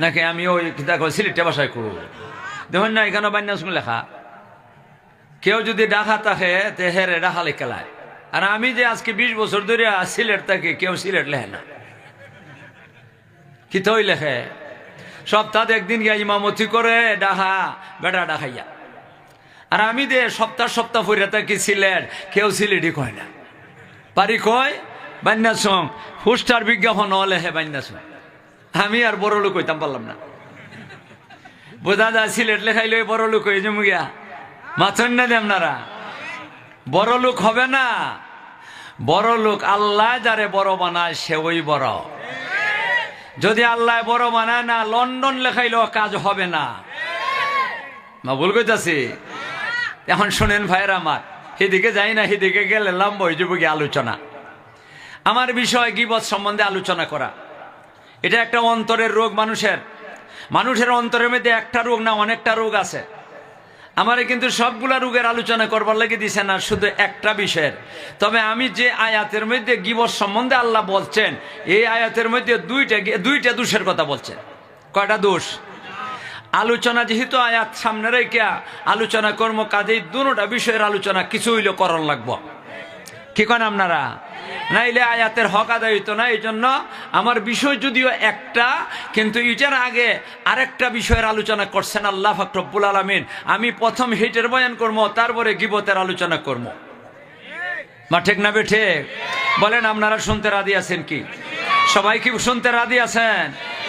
নাকি আমি ওই দেখো সিলেটে বাসায় করব দেখুন না এখানে বান্যাস লেখা কেউ যদি ডাকা থাকে তে হেরে ডাকা লেখালায় আর আমি যে আজকে 20 বছর ধরে সিলেট থাকি কেউ সিলেট লেখে না কি তৈ লেখে সপ্তাহে একদিন গিয়ে ইমামতি করে ডাহা বেটা ডাকাইয়া আর আমি যে সপ্তাহ ফুরে থাকি সিলেট কেউ সিলেটই কয় না পারি কয় বান্যাসং ফুস্টার বিজ্ঞাপন লেখে বান্যাসং আমি আর বড় লোক হইতাম পারলাম না বোঝা যায় সিলেট লেখাইলে বড় লোক হয়ে জমু গিয়া মাথন না দে আপনারা বড় লোক হবে না বড় লোক আল্লাহ যারে বড় বানায় সে ওই বড় যদি আল্লাহ বড় বানায় না লন্ডন লেখাইলেও কাজ হবে না ভুল কইতাছি এখন শোনেন ভাইয়ের আমার সেদিকে যাই না সেদিকে গেলে লম্বা হয়ে যাবো গিয়ে আলোচনা আমার বিষয় গীবত সম্বন্ধে আলোচনা করা এটা একটা অন্তরের রোগ মানুষের অন্তরের মধ্যে একটা রোগ না অনেকটা রোগ আছে আমারে কিন্তু সবগুলা রোগের আলোচনা করবার লাগে দিছে না শুধু একটা বিষয়ের তবে আমি যে আয়াতের মধ্যে গীবত সম্বন্ধে আল্লাহ বলছেন এই আয়াতের মধ্যে দুইটা দোষের কথা বলছেন কয়টা দোষ আলোচনা যেহেতু আয়াত সামনে রেখে আলোচনা কর্ম কাজেই দুটোটা বিষয়ের আলোচনা কিছু হইলে করণ লাগবো কি কন আপনারা নাইলে আয়াতের হক আদায় হইতো না এই জন্য আমার বিষয় যদিও একটা কিন্তু এটার আগে আরেকটা বিষয়ের আলোচনা করছেন আল্লাহ পাক রব্বুল আলামিন আমি প্রথম হিটের বয়ান করবো তারপরে গীবতের আলোচনা করবো মা ঠিক না বেঠে বলেন আপনারা শুনতে রাজি আছেন কি সবাই কি শুনতে রাজি আছেন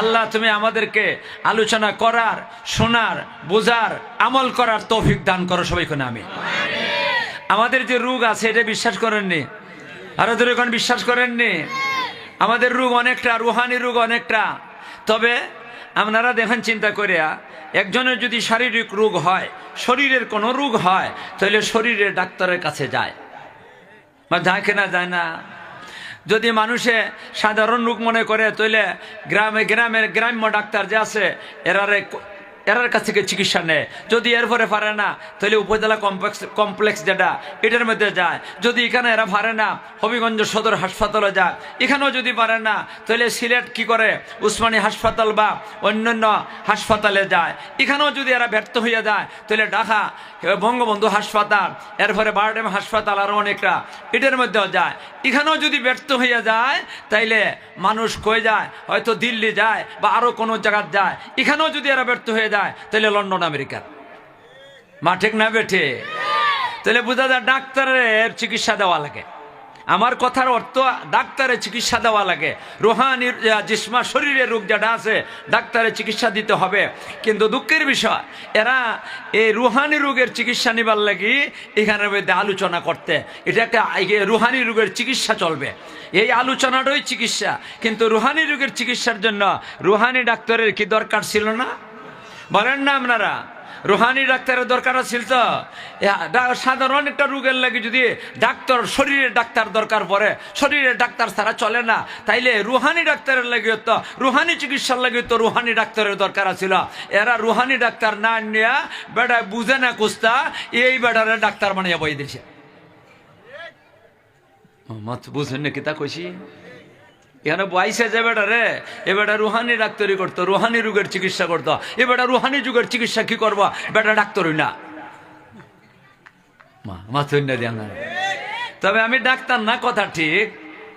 আল্লাহ তুমি আমাদেরকে আলোচনা করার শোনার বোঝার আমল করার তৌফিক দান করো সবাই কোন আমি আমাদের যে রোগ আছে এটা বিশ্বাস করেননি আরো ধরে এখন বিশ্বাস করেননি আমাদের রোগ অনেকটা রুহানি রোগ অনেকটা তবে আপনারা দেখেন চিন্তা করিয়া একজনের যদি শারীরিক রোগ হয় শরীরের কোনো রোগ হয় তাহলে শরীরের ডাক্তারের কাছে যায় বা যায় কিনা যায় না যদি মানুষে সাধারণ রোগ মনে করে তাহলে গ্রাম্য ডাক্তার যে আছে এরার কাছ থেকে চিকিৎসা নেয় যদি এরপরে পারে না তাহলে উপজেলা কমপ্লেক্স যেটা এটার মধ্যে যায় যদি এখানে এরা পারে না হবিগঞ্জ সদর হাসপাতালে যায় এখানেও যদি পারে না তাহলে সিলেট কি করে উসমানী হাসপাতাল বা অন্যান্য হাসপাতালে যায় এখানেও যদি এরা ব্যর্থ হয়ে যায় তাহলে ঢাকা বঙ্গবন্ধু হাসপাতাল এরপরে বারডেম হাসপাতাল আরও অনেকটা এটার মধ্যেও যায় এখানেও যদি ব্যর্থ হয়ে যায় তাইলে মানুষ কয়ে যায় হয়তো দিল্লি যায় বা আরো কোনো জায়গায় যায় এখানেও যদি এরা ব্যর্থ হয়ে যায় তাহলে লন্ডন আমেরিকার মা ঠিক না বেঠে তাহলে বোঝা যায় ডাক্তারের চিকিৎসা দেওয়া লাগে আমার কথার অর্থ ডাক্তারের চিকিৎসা দেওয়া লাগে রুহানির জিসমা শরীরের রোগ যেটা আছে ডাক্তারের চিকিৎসা দিতে হবে কিন্তু দুঃখের বিষয় এরা এই রুহানি রোগের চিকিৎসা নিবার লাগি এখানের মধ্যে আলোচনা করতে এটা একটা রুহানি রোগের চিকিৎসা চলবে এই আলোচনাটাই চিকিৎসা কিন্তু রুহানি রোগের চিকিৎসার জন্য রুহানি ডাক্তারের কি দরকার ছিল না বলেন না আপনারা রুহানি ডাক্তারের দরকার ছিল তো সাধারণ একটা রোগের লাগে যদি ডাক্তার শরীরের ডাক্তার দরকার পড়ে শরীরের ডাক্তার ছাড়া চলে না তাইলে রুহানি ডাক্তারের লাগে তো রুহানি চিকিৎসার লাগে তো রুহানি ডাক্তারের দরকার ছিল এরা রুহানি ডাক্তার না নিয়ে বেটা বুঝে না কুস্তা এই বেটারে ডাক্তার বানিয়ে বই দিছে বুঝেন না কি তা কইছি এখানে বয়সে যে বেটা রে এ বেটা রুহানি ডাক্তারি করতো রুহানি রোগের চিকিৎসা করতো এ বেটা রুহানি যুগের চিকিৎসা কি করবো বেটা ডাক্তারই না মাথুন না দিয়া না তবে আমি ডাক্তার না কথা ঠিক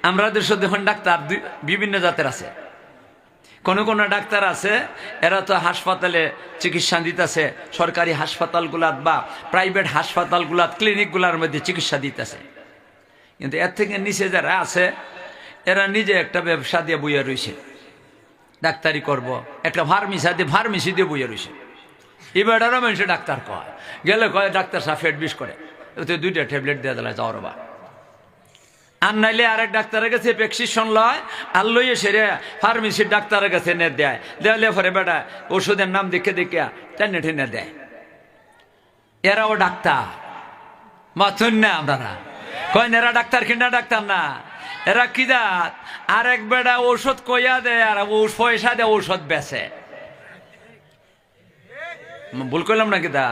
আমরা দেশে দেখুন ডাক্তার বিভিন্ন জাতের আছে কোন ডাক্তার আছে এরা তো হাসপাতালে চিকিৎসা দিতেছে সরকারি হাসপাতালগুলাত বা প্রাইভেট হাসপাতালগুলাত ক্লিনিকগুলার মধ্যে চিকিৎসা দিতেছে কিন্তু এর থেকে নিচে যারা আছে এরা নিজে একটা ব্যবসা দিয়ে বইয়া রয়েছে ডাক্তারি করব একটা ফার্মেসি দিয়ে বইয়া রয়েছে এবারও মানুষে ডাক্তার কয় গেলে কয় ডাক্তার সাহেব ফেট বিষ করে ওতে 2টা ট্যাবলেট দিয়ে দিলে যাওয়ার বা আর নাইলে আরেক ডাক্তারের কাছে প্রেসক্রিপশন লয় আর লইয়ে সেরে ফার্মেসির ডাক্তারের কাছে নে দেয় দেওয়ালে পরে বেটা ওষুধের নাম দেখে টেনে টেনে দেয় এরাও ডাক্তার মাথুন না আপনারা কয় এরা ডাক্তার কিনা ডাক্তার না এরা কি জাত আরেক বেটা ঔষধ কইয়া দেয় আর পয়সা দেয় ঔষধ বেচে ভুল করলাম না কি তা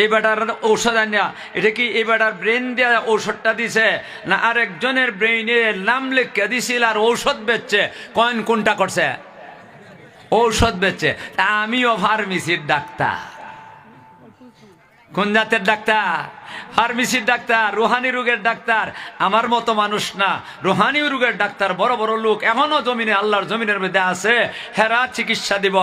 এই বেটার ঔষধ আনিয়া এটা কি এই বেটার ব্রেন দিয়ে ঔষধটা দিছে না আরেকজনের ব্রেইনের নাম লিখে দিছিল আর ঔষধ বেচছে কয়েন কোনটা করছে ঔষধ বেচে। তা আমিও ফার্মেসির ডাক্তার। কোন জাতের ডাক্তার? ফার্মেসির ডাক্তার, রুহানি রোগের ডাক্তার। আমার মতো মানুষ না, রুহানি রোগের ডাক্তার। বড় বড় লোক এখনো জমিনে, আল্লাহর জমিনের মধ্যে আছে, হেরা চিকিৎসা দিব।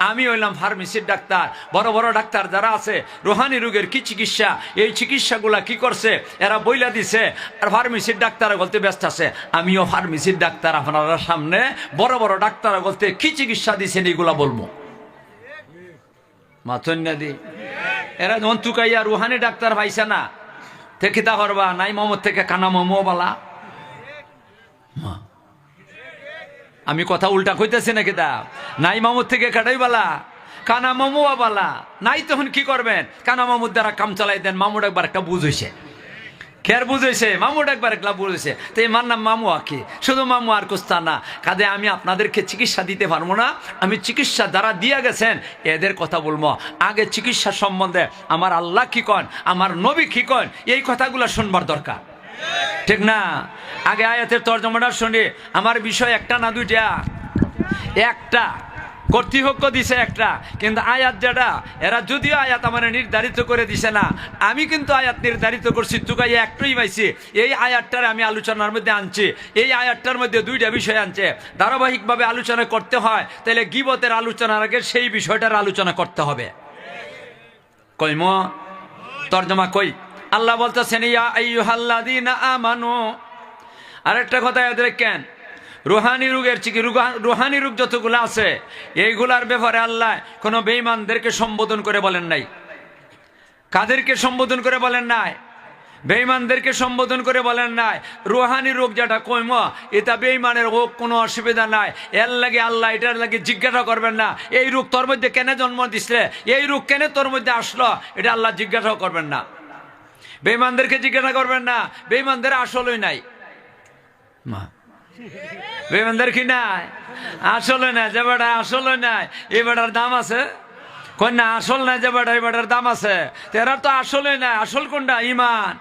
আমি হইলাম ফার্মেসির ডাক্তার। বড় বড় ডাক্তার যারা আছে, রুহানি রোগের কি চিকিৎসা, এই চিকিৎসাগুলা কি করছে এরা বইলা দিছে, আর ফার্মেসির ডাক্তার বলতে ব্যস্ত আছে। আমিও ফার্মেসির ডাক্তার, আপনারা সামনে বড় বড় ডাক্তার বলতে কি চিকিৎসা দিচ্ছেন এইগুলা বলবো। মাথন্যা দি এরা যখন তুকাইয়া রুহানি ডাক্তার পাইছে না, তে কিতা করবা? নাই মোহাম্মদ থেকে কানা মোমো বালা। আমি কথা উল্টা কইতেছি না কিতা? নাই মোহাম্মদ থেকে কাটাই বালা, কানা মোমো বালা। নাই তখন কি করবেন? কানা মামুর দ্বারা কাম চালাই দেন। মামুর একবার একটা বুঝ হয়েছে, খের বুঝেছে, মামুর একবার একলা বুঝেছে। তো এই মার নাম মামু আঁকি, শুধু মামু আর কুস্তা না। কাজে আমি আপনাদেরকে চিকিৎসা দিতে পারবো না। আমি চিকিৎসা যারা দিয়ে গেছেন এদের কথা বলবো। আগে চিকিৎসা সম্বন্ধে আমার আল্লাহ কি কন, আমার নবী কি কন, এই কথাগুলো শুনবার দরকার, ঠিক না? আগে আয়াতের তর্জমাটা শুনি। আমার বিষয় একটা না দুইটা, একটা কর্তৃপক্ষ দিছে একটা, কিন্তু আয়াত যেটা, এরা যদিও আয়াত আমার নির্ধারিত করে দিছে না, আমি কিন্তু আয়াত নির্ধারিত করছি। তুকাই একটাই পাইছি, এই আয়াতটার আমি আলোচনার মধ্যে আনছি। এই আয়াতটার মধ্যে দুইটা বিষয় আনছে। ধারাবাহিকভাবে আলোচনা করতে হয়, তাহলে গীবতের আলোচনার আগে সেই বিষয়টার আলোচনা করতে হবে। কইম তর্জমা কই? আল্লাহ বলতেছেন ইয়া আইয়ুহাল্লাযীনা আমানু। আরেকটা কথা দেখেন, রুহানি রোগের রুহানি রোগ যতগুলো আছে এইগুলার ব্যাপারে আল্লাহ কোনো বেঈমানদেরকে সম্বোধন করে বলেন নাই। কাদেরকে সম্বোধন করে বলেন নাই? বেঈমানদেরকে সম্বোধন করে বলেন নাই। রুহানি রোগ যেটা কইম, এটা বেঈমানের হোক, কোনো অসুবিধা নাই। এর লাগে আল্লাহ এটার লাগে জিজ্ঞাসা করবেন না, এই রোগ তোর মধ্যে কেন জন্ম দিছিলে, এই রোগ কেন তোর মধ্যে আসলো, এটা আল্লাহ জিজ্ঞাসাও করবেন না। বেঈমানদেরকে জিজ্ঞাসা করবেন না, বেঈমানদের আসলই নাই। মা বেঈমানদের কি নাই? আসলে নাই। যে বেটা আসলে নাই, এই বেটার দাম আছে। কন্যা আসল নাই, যে বেটা এই বেটার দাম আছে। তেরা তো আসলে নাই। আসল কোনটা? ইমান।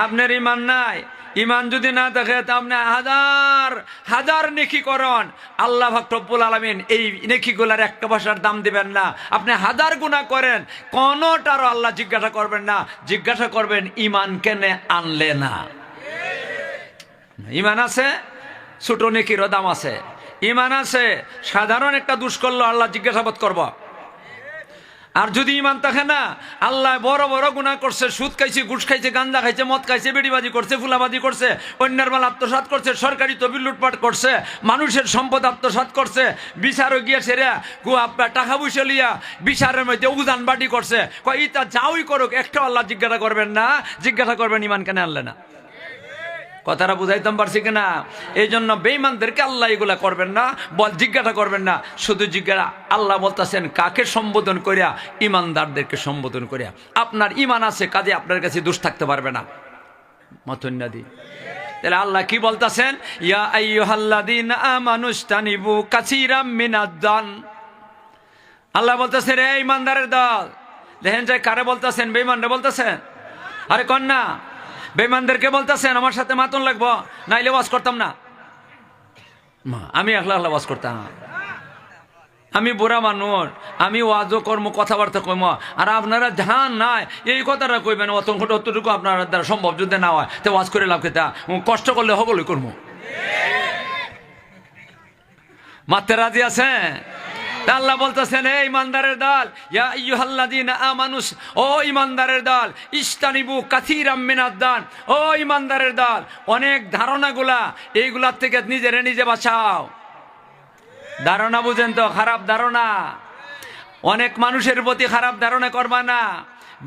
আপনার ইমান নাই। ইমান যদি না দেখে তা আপনি হাজার হাজার নেকি করন, আল্লাহ পাক রব্বুল আলামিন এই নেকিগুলার একটা পয়সার দাম দিবেন না। আপনি হাজার গুনাহ করেন, কোনটারও আল্লাহ জিজ্ঞাসা করবেন না। জিজ্ঞাসা করবেন ইমান কেন আনলে না। ইমান আছে, ছোট নেকিরও দাম আছে। ইমান আছে, সাধারণ একটা দুষ করলো আল্লাহ জিজ্ঞাসাবাদ করব। আর যদি ইমান থাকে না, আল্লাহ বড় বড় গুনাহ করছে, সুদ খাইছে, ঘুষ খাইছে, গাঞ্জা খাইছে, মদ খাইছে, বেড়িবাজি করছে, ফুলাবাজি করছে, অন্যের মাল আত্মসাৎ করছে, সরকারি তহবিল লুটপাট করছে, মানুষের সম্পদ আত্মসাৎ করছে, বিচারও গিয়ে সেরে টাকা পয়সা লিয়া বিচারের মধ্যে উজান বাটি করছে। ইটা যাওই করুক, একটা আল্লাহ জিজ্ঞাসা করবেন না। জিজ্ঞাসা করবেন ইমান কেন আনলে না। কথাটা বুঝাইতাম পারছি কিনা? এই জন্য বেঈমানদেরকে আল্লাহ এগুলা করবেন না, জিজ্ঞাসা করবেন না। শুধু জিজ্ঞাসা আল্লাহ বলতেছেন কাকে সম্বোধন করিয়া? ইমানদারদেরকে সম্বোধন করিয়া। আপনার ইমান আছে, কাজে আপনার কাছে দোষ থাকতে পারবে না। মতন্যাদি তাহলে আল্লাহ কি বলতেছেন? ইয়া আইয়ুহাল্লাযীনা আমানুস্তানিবু কাসীরাম মিনাদ-দান। আল্লাহ বলতেছেন রে ইমানদারের দল। দেখেন যে কারে বলতেছেন? বেঈমানরা বলতেছেন। আরে কন্যা বেঈমানদেরকে বলতেছেন আমার সাথে মাতন লাগবো, নাইলে ওয়াজ করতাম না। আমি একলা একলা ওয়াজ করতাম। আমি বুড়া মানুষ, আমি ওয়াজও কর্ম কথাবার্তা কইম। আর আপনারা ধ্যান নাই এই কথাটা কইবেন, অতটুকু আপনার দ্বারা সম্ভব যদি না হয় তো ওয়াজ করে লাভ খেতা, কষ্ট করলে হবলই করবো। মারতে রাজি আছে? আল্লাহ বলতেছেন এই ইমানদারের দল, ইয়া আইয়ুহাল্লাযীনা আমানুস, ও ইমানদারের দল, ইস্তানিবু কাসীরাম মিনাদ-দান, ও ইমানদারের দল, অনেক ধারণাগুলা এইগুলার থেকে নিজে বাঁচাও। ধারণা বুঝেন তো? খারাপ ধারণা, অনেক মানুষের প্রতি খারাপ ধারণা করবা না।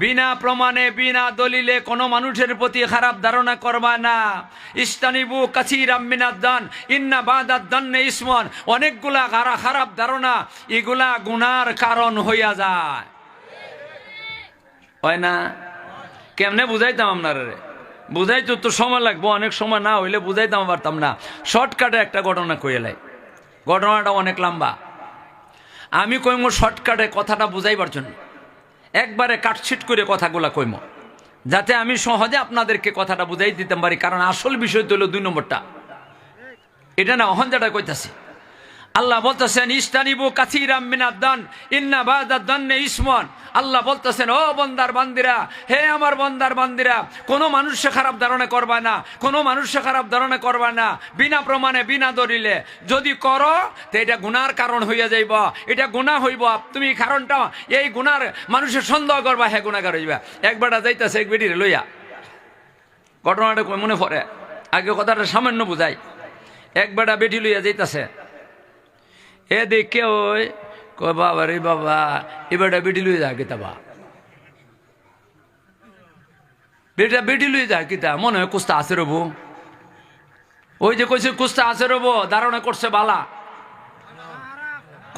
বিনা প্রমাণে বিনা দলিলে কোনো মানুষের প্রতি খারাপ ধারণা করবা না। ইস্তানিবু কাসীরাম মিনাদ-দান ইন্না বাদাদ-দান্নি ইসমন। অনেকগুলা খারাপ ধারণা এগুলা গুনার কারণ হইয়া যায়, হয় না? কেমনে বুঝাইতাম আপনারা? বুঝাইতো তো সময় লাগবো, অনেক সময় না হইলে বুঝাইতাম পারতাম না। শর্টকাটে একটা ঘটনা কইলাই, ঘটনাটা অনেক লম্বা। আমি কইম শর্টকাটে কথাটা বুঝাইবার জন্য, একবারে কাটছিট করে কথাগুলা কইম, যাতে আমি সহজে আপনাদেরকে কথাটা বুঝাই দিতে পারি। কারণ আসল বিষয় তো হলো 2 নম্বরটা, এটা না অহন যেটা কইতাছি। আল্লাহ বলতেছেন ইস্তানিবু কাসীরাম মিনাদ দান ইন্না বা'দাদ দান্নি ইসমন। আল্লাহ বলতেছেন ও বন্দার বান্দিরা, হে আমার বন্দার বান্দিরা, কোনো মানুষে খারাপ ধারণা করবা না, কোনো মানুষে খারাপ ধারণা করবা না বিনা প্রমাণে বিনা দলিলে। যদি করো তো এটা গুনার কারণ হইয়া যাইব, এটা গুনাহ হইব। তুমি কারণটা এই গুনার মানুষের সন্দেহ করবা, হে গুনাহগার হইবা। এক বেটা যাইতেছে এক বেটিরে লইয়া, ঘটনাটা মনে পড়ে, আগে কথাটা সামান্য বুঝাই। এক বেটা বেটি লইয়া যাইতেছে, এ দেখে ওই কয় বাবা রে বাবা, এবারটা বেটি লুয়ে যা কিতাবা, বেটা বেটি লুয়ে যা কিতা, মনে হয় কুস্তা আছে রবো। ওই যে কইছে কুস্তা আছে রবো, ধারণা করছে বালা,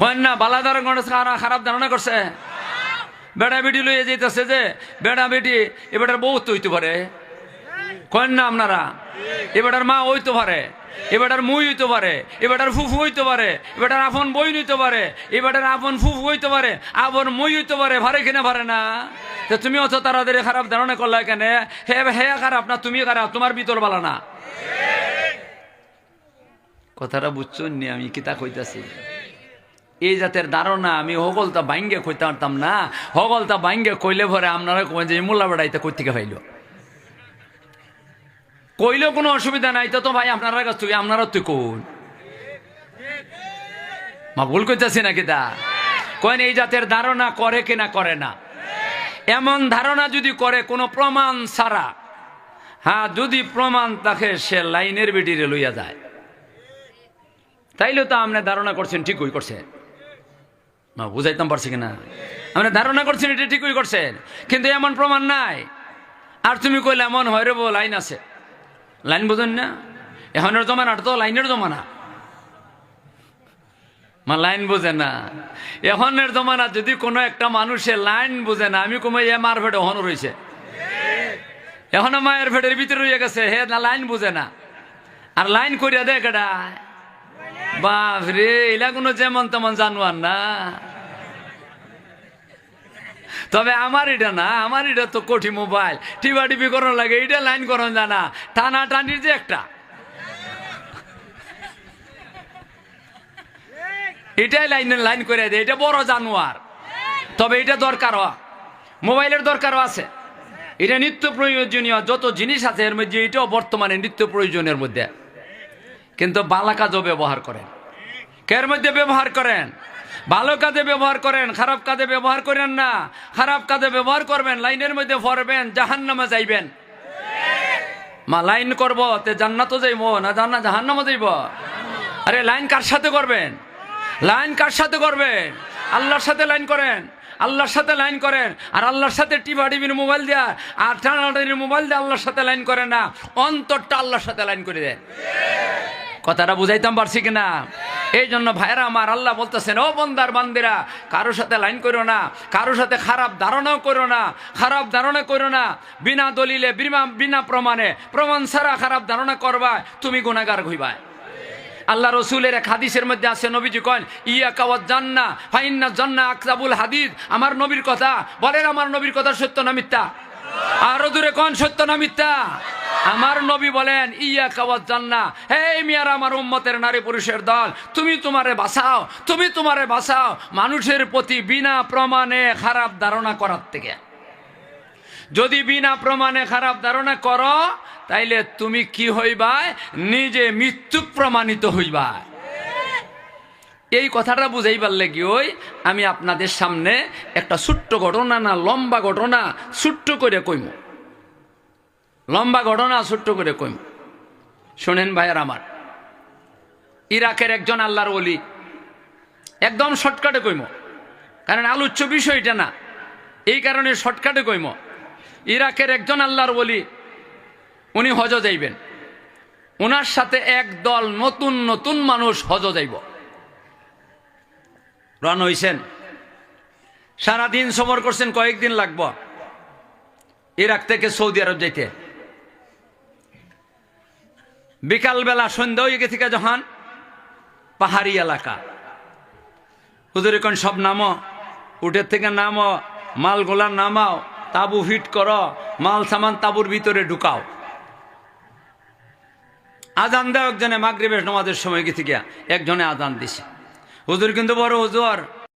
কয় না বালা ধারণা করছে, খারাপ ধারণা করছে। বেটা বেটি লইয়ে যেতেছে যে বেটা বেটি এবারটার বউ তো হইতে পারে, কয় না আপনারা, এবারটার মা হইতে পারে, এবারটার মুই হইতে পারে, এবারটার ফুফু হইতে পারে, এবারটার আপন বই হইতে পারে, এবারটার আপন ফুফু হইতে পারে, আপন মুই হইতে পারে, ভারে কিনা পারে না। তো তুমি অত তাড়াতাড়ি খারাপ ধারণা করলে কেন? হে হে খারাপ না তুমি খারাপ, তোমার ভিতর বালা না। কথাটা বুঝছো নি আমি কিতা কইতাছি? এই জাতের ধারণা আমি হগলতা বাইঙ্গে কইতে পারতাম না। হগলতা বাইঙ্গে কইলে ভরে আপনারা কই যে মোল্লা বেড়াইতে কই থেকে পাইল, কইলেও কোনো অসুবিধা নাই। তো ভাই আপনারা কাছ থেকে আপনারা তুই কোন মা ভুল করতেছি নাকি? তা কয়েন এই জাতের ধারণা করে কিনা করে না? এমন ধারণা যদি করে কোনো প্রমাণ ছাড়া, হ্যাঁ যদি প্রমাণ থাকে সে লাইনের বেটিরে লইয়া যায়, তাইলে তো আপনি ধারণা করছেন ঠিকই করছেন। মা বুঝাইতাম পারছি কিনা? আপনি ধারণা করছেন এটা ঠিকই করছেন, কিন্তু এমন প্রমাণ নাই। আর তুমি কইলে এমন হয় রে বো লাইন আছে, লাইন বোঝেন না? এখনের জমানা তো লাইনের জমানা, মা লাইন বোঝে না। এখনের জমানা যদি কোনো একটা মানুষের লাইন বোঝে না, আমি কমে এ মার ফেটে এখনো রয়েছে, এখনো মায়ের ফেটের ভিতরে রয়ে গেছে, হে না লাইন বোঝে না। আর লাইন করিয়া দেয় কেডা? বাপ রে, এলা কোনো যেমন তেমন জানোয়ার না। তবে আমার এটা না, আমার এটা তো কোটি মোবাইল টিপা টিপি করানো লাগে, এটা লাইন করানো জানা, টানা টানির যে একটা, এটাই লাইনের লাইন করে দেয়, এটা বড় জানোয়ার। তবে এটা দরকার, মোবাইলের দরকারও আছে, এটা নিত্য প্রয়োজনীয় যত জিনিস আছে এর মধ্যে এটাও বর্তমানে নিত্য প্রয়োজনের মধ্যে। কিন্তু বালা কাজও ব্যবহার করেন, কের মধ্যে ব্যবহার করেন? ভালো কাজে ব্যবহার করেন, খারাপ কাজে ব্যবহার করেন না। খারাপ কাজে ব্যবহার করবেন, লাইনের মধ্যে পড়বেন, জাহান্নামে যাইবেন। মা লাইন করবো তে জান্নাতও যাইব না, জাহান্নামে যাইব? আরে লাইন কার সাথে করবেন? লাইন কার সাথে করবেন? আল্লাহর সাথে লাইন করেন, আল্লাহর সাথে লাইন করেন। আর আল্লাহর সাথে টিপা টিপির মোবাইল দেয়া আর টানাটানির মোবাইল দিয়ে আল্লাহর সাথে লাইন করেন না, অন্তরটা আল্লাহর সাথে লাইন করে দেন। কথাটা বুঝাইতাম পারছি কিনা? এই জন্য ভাইরা আমার, আল্লাহ বলতেছেন ও বন্দার বান্দিরা, কারোর সাথে লাইন করো না, কারোর সাথে খারাপ ধারণাও করো না, খারাপ ধারণা করো না। বিনা দলিলে বিনা প্রমাণে, প্রমাণ ছাড়া খারাপ ধারণা করবা, তুমি গুনাহগার হইবা। আল্লাহ রসুলের এক হাদিসের মধ্যে আছে, নবীজি কন ইয়াকা ওয়াজ জান্না ফাইন্না জান্না আকযাবুল হাদিস। আমার নবীর কথা বলেন, আমার নবীর কথা সত্য না মিথ্যা? আরো দূরে কোন সত্য না মিথ্যা? আমার নবী বলেন ইয়াকা ওয়াজ জান্না, হে মিয়ার আমার উম্মতের নারী পুরুষের দল, তুমি তোমারে বাঁচাও, তুমি তোমারে বাঁচাও মানুষের প্রতি বিনা প্রমাণে খারাপ ধারণা করার থেকে। যদি বিনা প্রমাণে খারাপ ধারণা করো তাইলে তুমি কি হইবা? নিজে মৃত্যু প্রমাণিত হইবা। এই কথাটা বুঝাইবার লাগি ওই আমি আপনাদের সামনে একটা ছোট্ট ঘটনা, না লম্বা ঘটনা ছোট্ট করে কইম, লম্বা ঘটনা ছোট্ট করে কইম, শোনেন ভাইয়ার আমার। ইরাকের একজন আল্লাহর ওলি, একদম শর্টকাটে কইম, কারণ আলোচ্য বিষয়টা না, এই কারণে শর্টকাটে কইম। ইরাকের একজন আল্লাহর ওলি, উনি হজ যাইবেন, ওনার সাথে একদল নতুন নতুন মানুষ হজ যাইব। রওনা হইছেন, সারাদিন সফর করছেন, কয়েকদিন লাগবো ইরাক থেকে সৌদি আরব যাইতে। বিকালবেলা সন্ধ্যা হয়ে গেছে যখন, পাহাড়ি এলাকা, হুজুরে কোন সব নামো, উঠের থেকে নামো, মালগুলা নামাও, তাবু ফিট করো, মাল সামান তাবুর ভিতরে ঢুকাও। আজান দেও একজনে, মাগরিবের নামাজের সময় গেছে গিয়া একজনে আজান দিছে, হুজুর কিন্তু বড় হুজুর